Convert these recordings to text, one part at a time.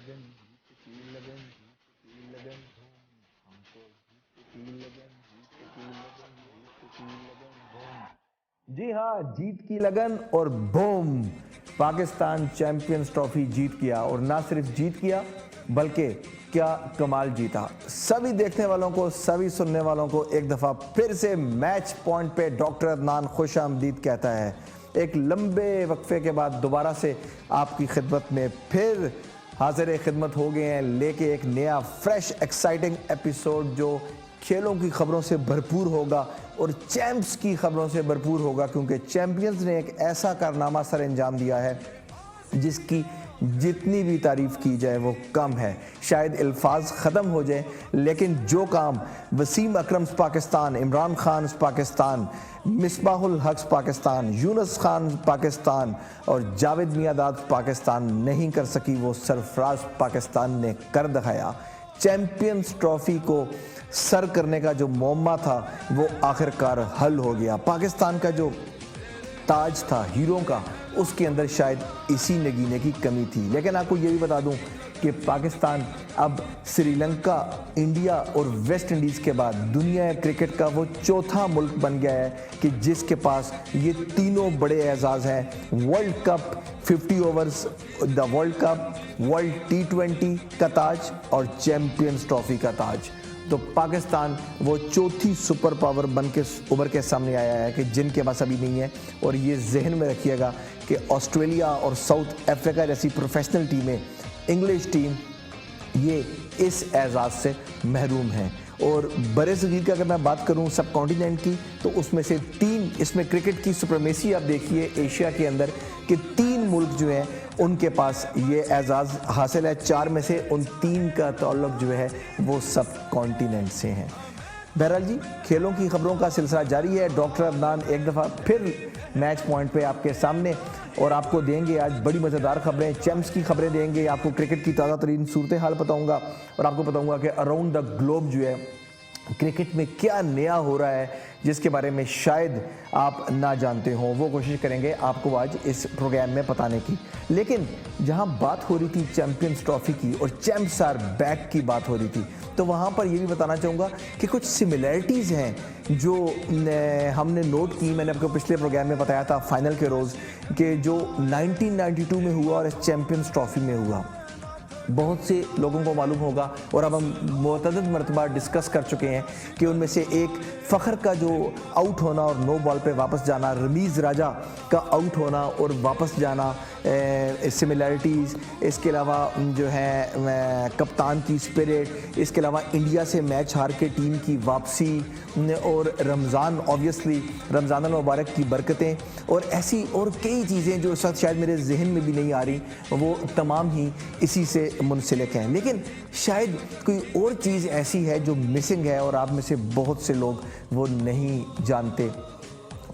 जीत की लगन, जीत की लगन, हमको जीत की लगन, जीत की लगन, जीत की लगन, बूम। जी हाँ, जीत की लगन और बूम, पाकिस्तान चैंपियंस ट्रॉफी जीत किया। और ना सिर्फ जीत किया बल्कि क्या कमाल जीता। सभी देखने वालों को, सभी सुनने वालों को एक दफ़ा फिर से मैच पॉइंट पे डॉक्टर अदनान खुश आमदीद कहता है। एक लंबे वक्फे के बाद दोबारा से आपकी खिदमत में फिर हाजिर खिदमत हो गए हैं, लेके एक नया फ्रेश एक्साइटिंग एपिसोड जो खेलों की खबरों से भरपूर होगा और चैंप्स की खबरों से भरपूर होगा, क्योंकि चैंपियंस ने एक ऐसा कारनामा सर अंजाम दिया है जिसकी जितनी भी तारीफ की जाए वो कम है। शायद अल्फाज ख़त्म हो जाए, लेकिन जो काम वसीम अकरम पाकिस्तान, इमरान खान पाकिस्तान, मिसबाहुल हक पाकिस्तान, यूनुस खान पाकिस्तान और जावेद मियांदाद पाकिस्तान नहीं कर सकी, वो सरफराज पाकिस्तान ने कर दिखाया। चैंपियंस ट्रॉफी को सर करने का जो मौमा था वो आखिरकार हल हो गया। पाकिस्तान का जो ताज था हीरों का, उसके अंदर शायद इसी नगीने की कमी थी। लेकिन आपको ये भी बता दूं कि पाकिस्तान अब श्रीलंका, इंडिया और वेस्ट इंडीज़ के बाद दुनिया क्रिकेट का वो चौथा मुल्क बन गया है कि जिसके पास ये तीनों बड़े एजाज़ हैं। World cup 50 overs, the world cup, world T20 का ताज और चैंपियंस ट्रॉफी का ताज। तो पाकिस्तान वो चौथी सुपर पावर बन के उभर के सामने आया है कि जिनके पास अभी नहीं है। और ये जहन में रखिएगा कि ऑस्ट्रेलिया और साउथ अफ्रीका जैसी प्रोफेशनल टीमें, इंग्लिश टीम, ये इस एजाज़ से महरूम हैं। और बड़े सगीर की अगर मैं बात करूं सब कॉन्टिनेंट की, तो उसमें से 3, इसमें क्रिकेट की सुप्रीमेसी आप देखिए एशिया के अंदर कि 3 मुल्क जो हैं उनके पास ये एजाज़ हासिल है। 4 में से उन 3 का ताल्लुक जो है वो सब कॉन्टिनेंट से हैं। बहरहाल जी, खेलों की खबरों का सिलसिला जारी है। डॉक्टर अदनान एक दफ़ा फिर मैच पॉइंट पे आपके सामने, और आपको देंगे आज बड़ी मज़ेदार खबरें, चैंप्स की खबरें देंगे, आपको क्रिकेट की ताज़ा तरीन सूरत हाल बताऊँगा और आपको बताऊँगा कि अराउंड द ग्लोब जो है क्रिकेट में क्या नया हो रहा है जिसके बारे में शायद आप ना जानते हो। वो कोशिश करेंगे आपको आज इस प्रोग्राम में बताने की। लेकिन जहां बात हो रही थी चैंपियंस ट्रॉफी की और चैंप्स आर बैक की बात हो रही थी, तो वहां पर ये भी बताना चाहूँगा कि कुछ सिमिलैरिटीज़ हैं जो हमने नोट की। मैंने आपको पिछले प्रोग्राम में बताया था फाइनल के रोज़ कि जो 1992 में हुआ और चैंपियंस ट्रॉफी में हुआ, बहुत से लोगों को मालूम होगा और अब हम मुतअद्दिद मरतबा डिस्कस कर चुके हैं कि उनमें से एक फ़ख्र का जो आउट होना और नो बॉल पे वापस जाना, रमीज़ राजा का आउट होना और वापस जाना, सिमिलैरिटीज़, इसके अलावा जो है कप्तान की स्पिरिट, इसके अलावा इंडिया से मैच हार के टीम की वापसी और रमज़ान, ऑब्वियसली रमज़ान मुबारक की बरकतें और ऐसी और कई चीज़ें जो इस वक्त शायद मेरे जहन में भी नहीं आ रही, वो तमाम ही इसी से मुंसलिक हैं। लेकिन शायद कोई और चीज़ ऐसी है जो मिसिंग है और आप में से बहुत से लोग वो नहीं जानते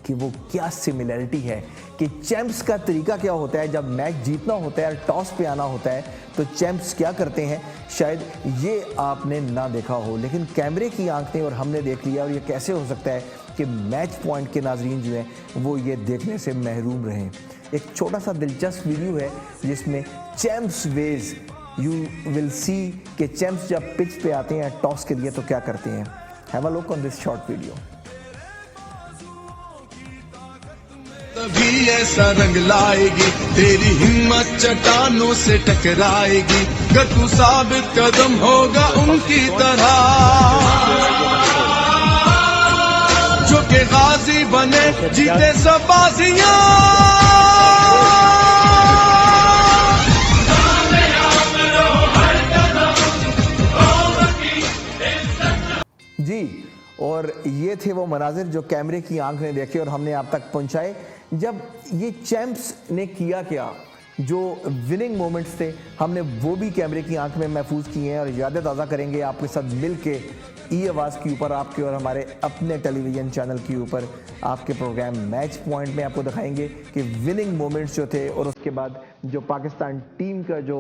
कि वो क्या सिमिलैरिटी है, कि चैंप्स का तरीका क्या होता है। जब मैच जीतना होता है, टॉस पे आना होता है, तो चैंप्स क्या करते हैं, शायद ये आपने ना देखा हो, लेकिन कैमरे की आंख ने और हमने देख लिया। और ये कैसे हो सकता है कि मैच पॉइंट के नाजरीन जो हैं वो ये देखने से महरूम रहें। एक छोटा सा दिलचस्प वीडियो है जिसमें champs ways you will see कि चैंप्स जब पिच पे आते हैं टॉस के लिए तो क्या करते हैं। Have a look on this short video. तभी ऐसा रंग लाएगी तेरी हिम्मत चट्टानों से टकराएगी, अगर तू साबित कदम होगा उनकी तरह, जो के गाजी बने जीते सब बाजियां। जी, और ये थे वो मनाजिर जो कैमरे की आंख ने देखे और हमने आप तक पहुंचाए। जब ये चैंप्स ने किया क्या, जो विनिंग मोमेंट्स थे, हमने वो भी कैमरे की आंख में महफूज किए हैं और यादें ताज़ा करेंगे आपके साथ मिल के ई आवाज़ के ऊपर, आपके और हमारे अपने टेलीविज़न चैनल के ऊपर। आपके प्रोग्राम मैच पॉइंट में आपको दिखाएंगे कि विनिंग मोमेंट्स जो थे और उसके बाद जो पाकिस्तान टीम का जो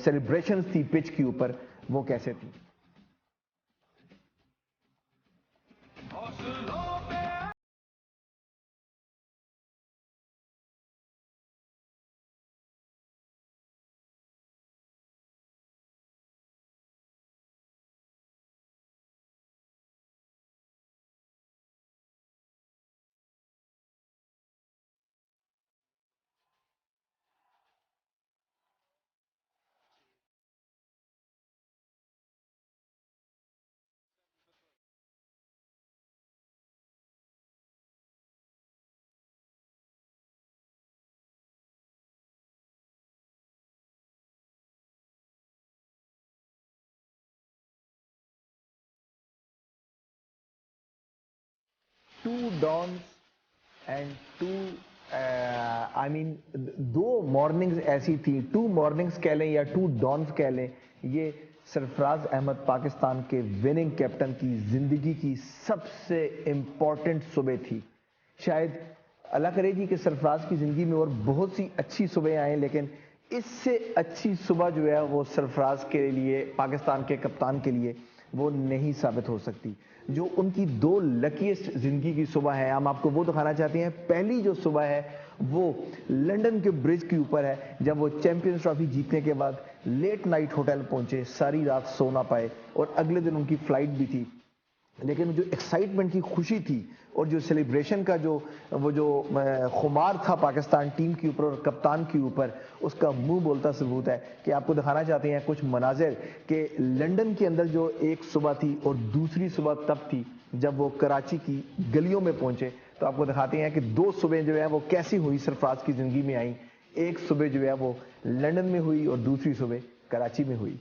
सेलिब्रेशन थी पिच के ऊपर, वो कैसे थी। 2 dawns and 2 I mean 2 mornings ऐसी थी, 2 मॉर्निंग्स कह लें या 2 डॉन्स कह लें, ये सरफराज अहमद पाकिस्तान के विनिंग कैप्टन की जिंदगी की सबसे इंपॉर्टेंट सुबह थी। शायद अल्लाह करे जी कि सरफराज की जिंदगी में और बहुत सी अच्छी सुबह आए, लेकिन इससे अच्छी सुबह जो है वो सरफराज के लिए, पाकिस्तान के कप्तान के लिए वो नहीं साबित हो सकती। जो उनकी 2 लकीएस्ट जिंदगी की सुबह है, हम आपको वो दिखाना चाहते हैं। पहली जो सुबह है वो लंदन के ब्रिज के ऊपर है, जब वो चैंपियंस ट्रॉफी जीतने के बाद लेट नाइट होटल पहुंचे, सारी रात सो ना पाए और अगले दिन उनकी फ्लाइट भी थी, लेकिन जो एक्साइटमेंट की खुशी थी और जो सेलिब्रेशन का जो खुमार था पाकिस्तान टीम के ऊपर और कप्तान के ऊपर, उसका मुंह बोलता सबूत है कि आपको दिखाना चाहते हैं कुछ मनाजिर कि लंदन के अंदर जो एक सुबह थी और दूसरी सुबह तब थी जब वो कराची की गलियों में पहुंचे। तो आपको दिखाते हैं कि 2 सुबह जो है वो कैसी हुई, सरफराज की जिंदगी में आई। एक सुबह जो है वो लंदन में हुई और दूसरी सुबह कराची में हुई।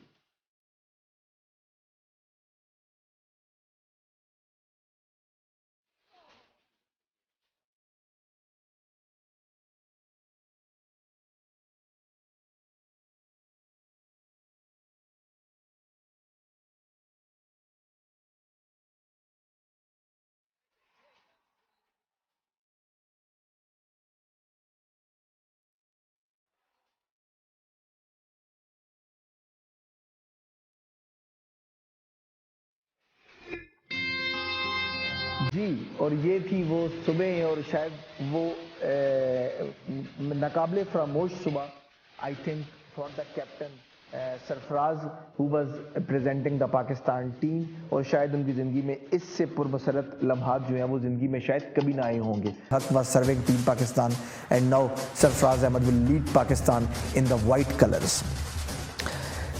जी, और ये थी वो सुबह, और शायद वो नाकाबिले फरामोश सुबह I think for the captain Sarfaraz who was presenting the Pakistan team, और शायद उनकी ज़िंदगी में इससे पुरमसरत लम्हात जो हैं वो ज़िंदगी में शायद कभी ना आए होंगे। Haq was serving team Pakistan and now Sarfaraz Ahmed will lead Pakistan in the white colours.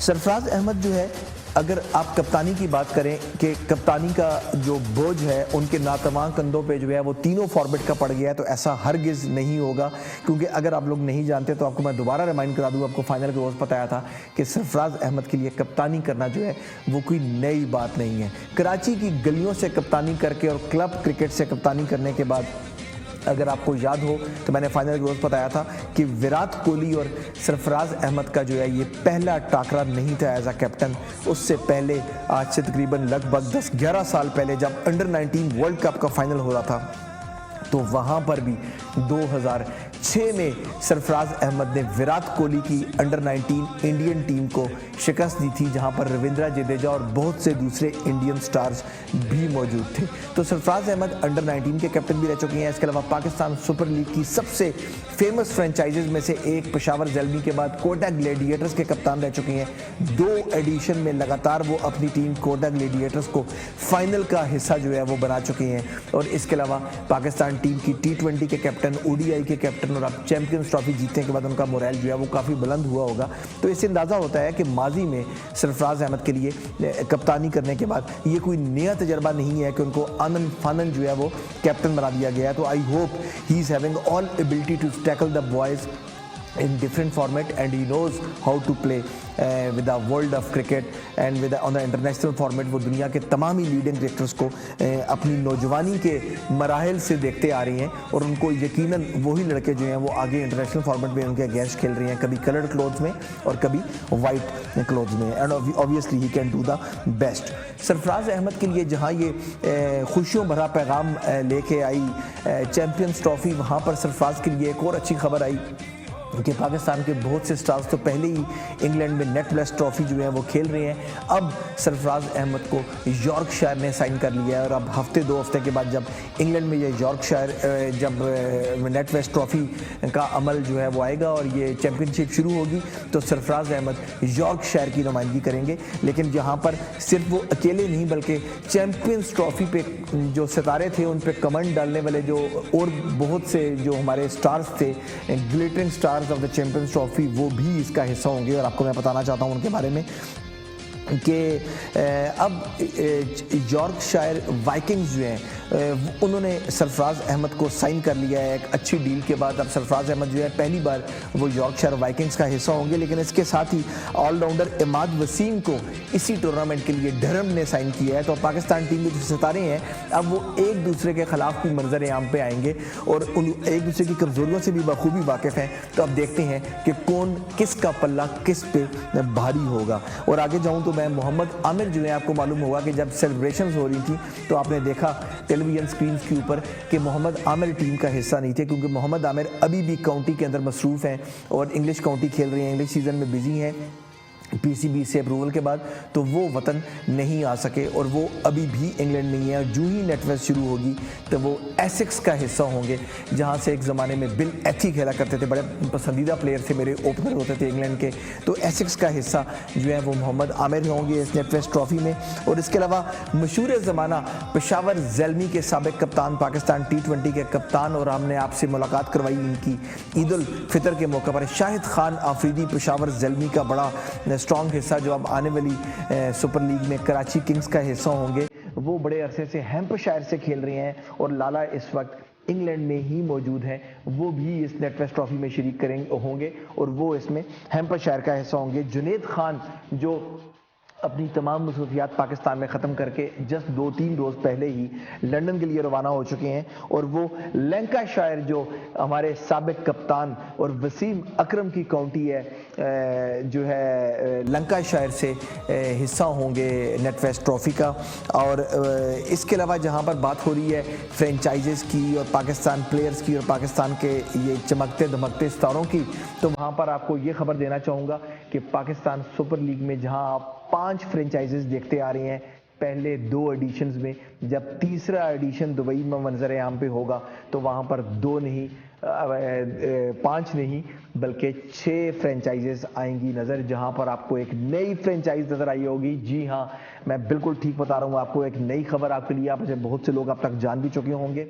Sarfaraz Ahmed जो है, अगर आप कप्तानी की बात करें कि कप्तानी का जो बोझ है उनके नातवां कंधों पे जो है वो तीनों फॉर्मेट का पड़ गया है, तो ऐसा हरगिज़ नहीं होगा। क्योंकि अगर आप लोग नहीं जानते तो आपको मैं दोबारा रिमाइंड करा दूँ, आपको फाइनल के रोज़ बताया था कि सरफराज अहमद के लिए कप्तानी करना जो है वो कोई नई बात नहीं है। कराची की गलियों से कप्तानी करके और क्लब क्रिकेट से कप्तानी करने के बाद, अगर आपको याद हो तो मैंने फाइनल के रोज़ बताया था कि विराट कोहली और सरफराज अहमद का जो है ये पहला टाकरा नहीं था एज अ कैप्टन। उससे पहले, आज से तकरीबन लगभग 10-11 साल पहले, जब अंडर 19 वर्ल्ड कप का फाइनल हो रहा था, तो वहाँ पर भी 2006 में सरफराज अहमद ने विराट कोहली की अंडर 19 इंडियन टीम को शिकस्त दी थी, जहाँ पर रविंद्र जडेजा और बहुत से दूसरे इंडियन स्टार्स भी मौजूद थे। तो सरफराज अहमद अंडर 19 के कैप्टन भी रह चुके हैं। इसके अलावा पाकिस्तान सुपर लीग की सबसे फेमस फ्रेंचाइजेज में से एक पेशावर ज़ल्मी के बाद कोटा ग्लैडिएटर्स के कप्तान रह चुके हैं। 2 एडिशन में लगातार वो अपनी टीम कोटा ग्लैडिएटर्स को फाइनल का हिस्सा जो है वो बना चुके हैं। और इसके अलावा पाकिस्तान टीम की T20 के कैप्टन, ODI के कैप्टन, और अब चैंपियंस ट्रॉफी जीतने के बाद उनका मोरल जो है वो काफ़ी बुलंद हुआ होगा। तो इससे अंदाज़ा होता है कि माजी में सरफराज अहमद के लिए कप्तानी करने के बाद ये कोई नया तजर्बा नहीं है कि उनको आनन फानन जो है वो कैप्टन बना दिया गया है। तो I hope he is having all ability to tackle the boys in different format, and he knows how to play with the world of cricket and with on the international format। वो दुनिया के तमाम ही leading cricketers को अपनी नौजवानी के मराहल से देखते आ रही हैं, और उनको यकीनन वही लड़के जो हैं वो आगे इंटरनेशनल फॉर्मेट में उनके अगेंस्ट खेल रही हैं, कभी कलर्ड क्लोथ्स में और कभी वाइट क्लोथ्स में, and obviously he can do the best. Sarfaraz Ahmed के लिए जहाँ ये खुशियों भरा पैगाम लेके आई चैम्पियंस ट्रॉफी, वहाँ पर सरफराज के लिए एक और अच्छी खबर आई कि पाकिस्तान के बहुत से स्टार्स तो पहले ही इंग्लैंड में नेट वेस्ट ट्रॉफी जो है वो खेल रहे हैं। अब सरफराज अहमद को यॉर्कशायर ने साइन कर लिया है, और अब 1-2 हफ्ते के बाद जब इंग्लैंड में ये यॉर्कशायर जब नेट वेस्ट ट्रॉफी का अमल जो है वो आएगा और ये चैम्पियनशिप शुरू होगी, तो सरफराज अहमद यॉर्कशायर की नुमाइंदगी करेंगे। लेकिन जहाँ पर सिर्फ वो अकेले नहीं बल्कि चैम्पियंस ट्रॉफी पे जो सितारे थे उन पर कमेंट डालने वाले जो और बहुत से जो हमारे स्टार्स थे, glittering star of the champions trophy, वो भी इसका हिस्सा होंगे। और आपको मैं बताना चाहता हूं उनके बारे में कि अब यॉर्कशायर वाइकिंग्स जो हैं उन्होंने सरफराज अहमद को साइन कर लिया है एक अच्छी डील के बाद। अब सरफराज अहमद जो है पहली बार वो यॉर्कशायर वाइकिंग्स का हिस्सा होंगे, लेकिन इसके साथ ही ऑलराउंडर इमाद वसीम को इसी टूर्नामेंट के लिए डरहम ने साइन किया है। तो पाकिस्तान टीम के जो सितारे हैं अब वो एक दूसरे के खिलाफ भी मंजर आम पे आएंगे और उन एक दूसरे की कमजोरियों से भी बखूबी वाकिफ़ हैं। तो अब देखते हैं कि कौन किसका पल्ला किस पे भारी होगा। और आगे जाऊँ तो मैं मोहम्मद आमिर जो है, आपको मालूम होगा कि जब सेलिब्रेशंस हो रही थी तो आपने देखा टेलीविजन स्क्रीन के ऊपर कि मोहम्मद आमिर टीम का हिस्सा नहीं थे, क्योंकि मोहम्मद आमिर अभी भी काउंटी के अंदर मसरूफ़ हैं और इंग्लिश काउंटी खेल रही हैं, इंग्लिश सीज़न में बिजी हैं पीसीबी से अप्रूवल के बाद, तो वो वतन नहीं आ सके और वो अभी भी इंग्लैंड में ही है। जो ही नेटवर्क शुरू होगी तो वो एसेक्स का हिस्सा होंगे, जहाँ से एक ज़माने में बिल एथी खेला करते थे, बड़े पसंदीदा प्लेयर थे, मेरे ओपनर होते थे इंग्लैंड के। तो एसेक्स का हिस्सा जो है वो मोहम्मद आमिर होंगे इस नेटवर्क ट्रॉफी में। और इसके अलावा मशहूर ज़माना पेशावर ज़ल्मी के साबिक कप्तान, पाकिस्तान T20 के कप्तान, और हमने आपसे मुलाकात करवाई इनकी ईद उल फितर के मौके पर, शाहिद खान आफरीदी पेशावर ज़ल्मी का बड़ा स्ट्रॉन्ग हिस्सा जो अब आने वाली सुपर लीग में कराची किंग्स का हिस्सा होंगे। वो बड़े अरसे से हैम्पशायर से खेल रहे हैं और लाला इस वक्त इंग्लैंड में ही मौजूद हैं, वो भी इस नेटवर्क ट्रॉफी में शरीक करेंगे होंगे और वो इसमें हैम्पशायर का हिस्सा होंगे। जुनेद खान जो अपनी तमाम मसरूफियात पाकिस्तान में ख़त्म करके जस्ट 2-3 रोज़ पहले ही लंदन के लिए रवाना हो चुके हैं और वो लंकाशायर जो हमारे साबिक कप्तान और वसीम अकरम की काउंटी है जो है लंकाशायर से हिस्सा होंगे नेटवर्क ट्रॉफी का। और इसके अलावा जहां पर बात हो रही है फ्रेंचाइजेस की और पाकिस्तान प्लेयर्स की और पाकिस्तान के ये चमकते धमकते सितारों की, तो वहां पर आपको ये खबर देना चाहूँगा कि पाकिस्तान सुपर लीग में जहां आप 5 फ्रेंचाइजेस देखते आ रहे हैं पहले 2 एडिशंस में, जब तीसरा एडिशन दुबई में मंजर आम पे होगा तो वहाँ पर 2 नहीं 5 नहीं बल्कि 6 फ्रेंचाइजेस आएंगी नज़र, जहाँ पर आपको एक नई फ्रेंचाइज नज़र आई होगी। जी हाँ, मैं बिल्कुल ठीक बता रहा हूँ आपको, एक नई खबर आपके लिए, आप बहुत से लोग अब तक जान भी चुके होंगे।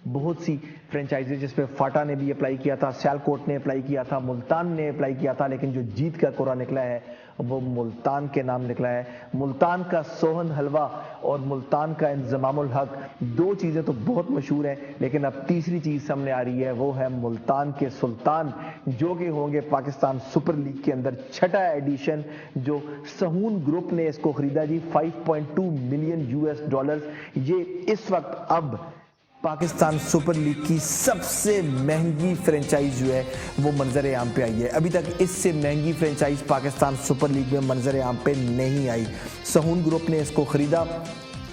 बहुत सी फ्रेंचाइजेज जिसमें फाटा ने भी अप्लाई किया था, सियालकोट ने अप्लाई किया था, मुल्तान ने अप्लाई किया था, लेकिन जो जीत का कोरा निकला है वो मुल्तान के नाम निकला है। मुल्तान का सोहन हलवा और मुल्तान का इंजमामुल हक, 2 चीज़ें तो बहुत मशहूर हैं, लेकिन अब तीसरी चीज़ सामने आ रही है, वो है मुल्तान के सुल्तान, जो कि होंगे पाकिस्तान सुपर लीग के अंदर 6ठा एडिशन, जो सहून ग्रुप ने इसको खरीदा जी $5.2 मिलियन। ये इस वक्त अब पाकिस्तान सुपर लीग की सबसे महंगी फ्रेंचाइज जो है वो मंजर आम पे आई है। अभी तक इससे महंगी फ्रेंचाइज पाकिस्तान सुपर लीग में मंजर आम पे नहीं आई। सहून ग्रुप ने इसको खरीदा,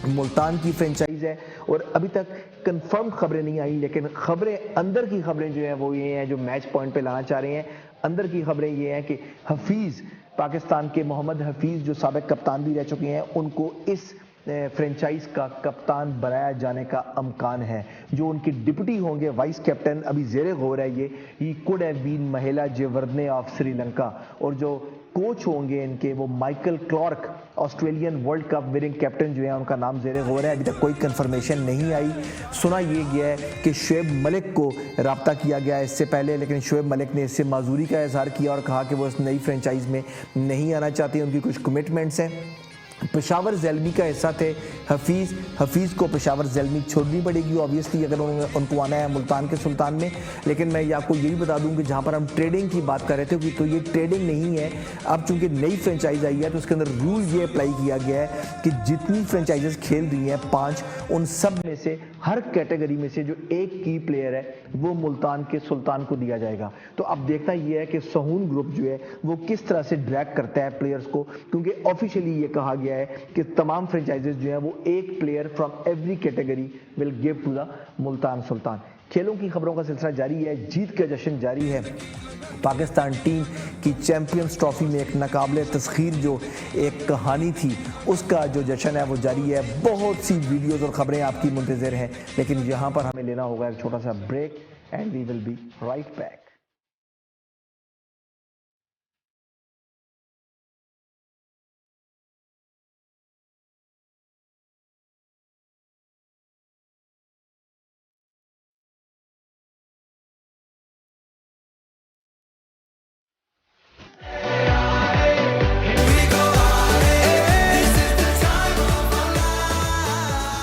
मुल्तान की फ्रेंचाइज है और अभी तक कंफर्म खबरें नहीं आई, लेकिन खबरें अंदर की खबरें जो हैं वो ये हैं जो मैच पॉइंट पे लाना चाह रहे हैं। अंदर की खबरें ये हैं कि हफीज़, पाकिस्तान के मोहम्मद हफीज़ जो साबिक कप्तान भी रह चुके हैं, उनको इस फ्रेंचाइज का कप्तान बनाया जाने का अमकान है। जो उनके डिप्टी होंगे वाइस कैप्टन, अभी ज़ेरे गौर है ये, ही कुड हैव बीन महिला जेवर्दने ऑफ श्रीलंका, और जो कोच होंगे इनके वो Michael Clarke, Australian world cup winning captain जो है, उनका नाम ज़ेरे गौर है। अभी तक कोई कंफर्मेशन नहीं आई। सुना ये गया है कि शुएब मलिक को रब्ता किया गया इससे पहले, लेकिन शुएब मलिक ने इससे माजूरी का इजहार किया और कहा कि वो इस नई फ्रेंचाइज में नहीं आना चाहते, उनकी कुछ कमिटमेंट्स हैं। पेशावर ज़ल्मी का हिस्सा थे हफीज़ को पेशावर ज़ल्मी छोड़नी पड़ेगी ऑब्वियसली अगर उनको आना है मुल्तान के सुल्तान में। लेकिन मैं आपको यही बता दूं कि जहां पर हम ट्रेडिंग की बात कर रहे थे तो ये ट्रेडिंग नहीं है। अब चूंकि नई फ्रेंचाइज आई है तो उसके अंदर रूल ये अप्लाई किया गया है कि जितनी फ्रेंचाइजेस खेल रही हैं 5, उन सब में से हर कैटेगरी में से जो एक की प्लेयर है वो मुल्तान के सुल्तान को दिया जाएगा। तो अब देखना यह है कि सहून ग्रुप जो है वो किस तरह से ड्रैग करता है प्लेयर्स को, क्योंकि ऑफिशियली ये कहा गया है कि तमाम फ्रेंचाइजेस जो है वो एक player from every category will give to the Multan Sultan. खेलों की खबरों का सिलसिला जारी है, जीत का जश्न जारी है। पाकिस्तान टीम की चैंपियंस ट्रॉफी में एक नाकाबिले तस्खीर जो एक कहानी थी उसका जो जश्न है वो जारी है। बहुत सी वीडियोस और खबरें आपकी मुंतज़िर हैं, लेकिन यहाँ पर हमें लेना होगा एक छोटा सा break and we will be right back.